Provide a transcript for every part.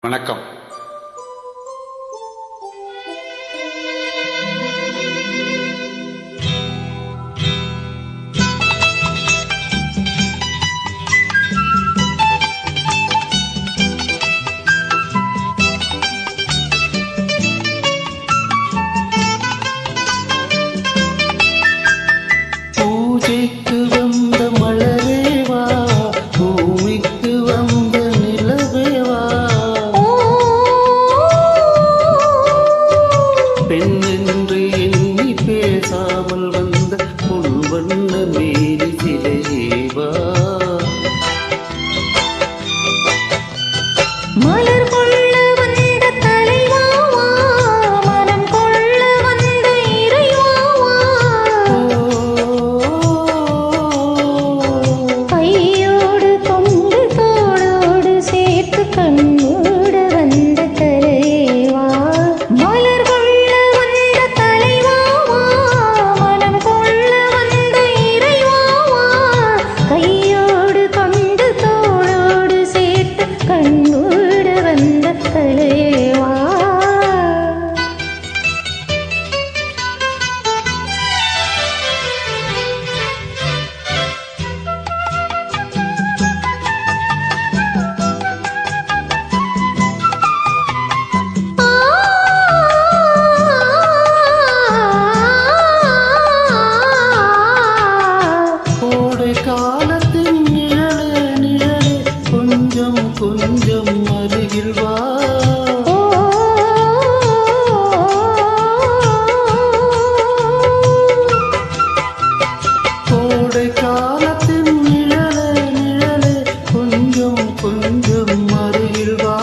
வணக்கம். பூஜைக்கு வந்த மலரேவா, பூமிக்கு வந்த நிலவேவா, பெண் என்று எண்ணி பேசாமல் வந்த பொன்வண்ண மேரி சிலையேவா, மலர் கொள்ள வந்த தலைவாவா, மனம் கொள்ள வந்த இறைவாவா, கையோடு கொண்டு தோளோடு சேர்த்து கண்ணோட வந்த தலைவா. மலர் கொள்ள வந்த தலைவாவா, மனம் கொள்ள வந்த இறைவாவா, கையோடு கொண்டு தோளோடு சேர்த்து கண்ணோட வந்த தலைவா. கோடை காலத்தின் நிழலே நிழலே, கொஞ்சம் கொஞ்சம் அருகில் வா, கோடை காலத்தின் நிழலே நிழலே, கொஞ்சம் கொஞ்சம் அருகில் வா,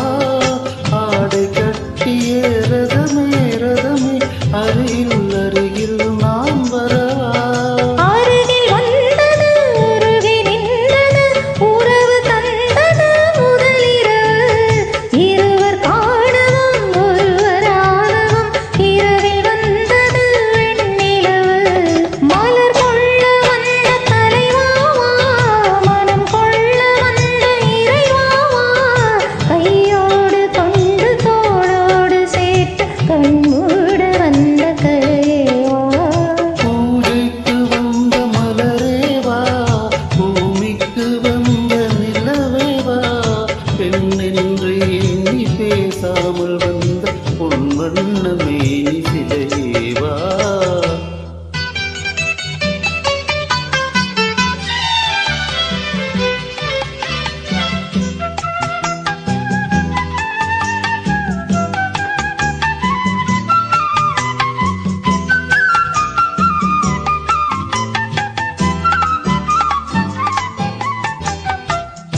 ஆடை கட்டிய ரதமே ரதமே, அருகில் அருகில் நான் வரவா, அருகில் வந்தது அருகே நின்றது, உறவு தந்தது முதலிரவு, இருவர் காணவும் ஒருவராகவும், இரவில் வந்தது வெண்ணிலவு. மலர் கொள்ள வந்த தலைவாவா, மனம் கொள்ள வந்த இறைவாவா, கையோடு கொண்டு தோளோடு சேர்த்து கண்மூட வந்த கலைவா. பூஜைக்கு வந்த மலரேவா, பூமிக்கு வந்த நிலவேவா, பெண் என்று எண்ணி பேசாமல் வந்த பொன்வண்ண மேனி சிலையேவா.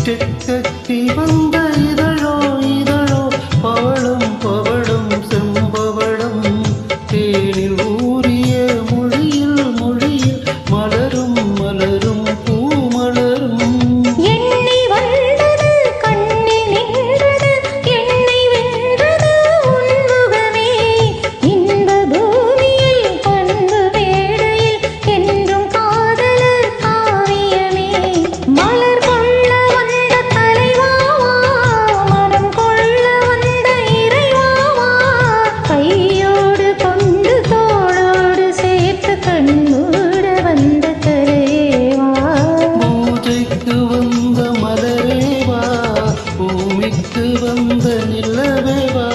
செக்கத்தி வந்த இதழோ இதழோ, பவளம் பவளம் செம்பவளம், தேனில் ஊறிய மொழியில் மொழியில், மலரும் மலரும் பூமலரும், எண்ணி வந்தது கண்ணில் நின்றது, என்னை வென்றது உன்முகமே, இன்ப பூமியில் பண்பு மேடையில் என்றும் காதலர் காவியமே. மலர் கொள்ள வந்த தலைவாவா, மனம் கொள்ள வந்த இறைவாவா, கையோடு கொண்டு தோளோடு சேர்த்து கண்ணோட வந்த தலைவா. பூஜைக்கு வந்த மலரேவா, பூமிக்கு வந்த நிலவேவா,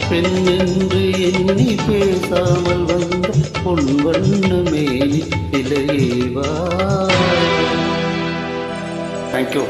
பெண் என்று எண்ணி பேசாமல் வந்த பொன்வண்ண மேனி சிலையேவா. தேங்க்யூ.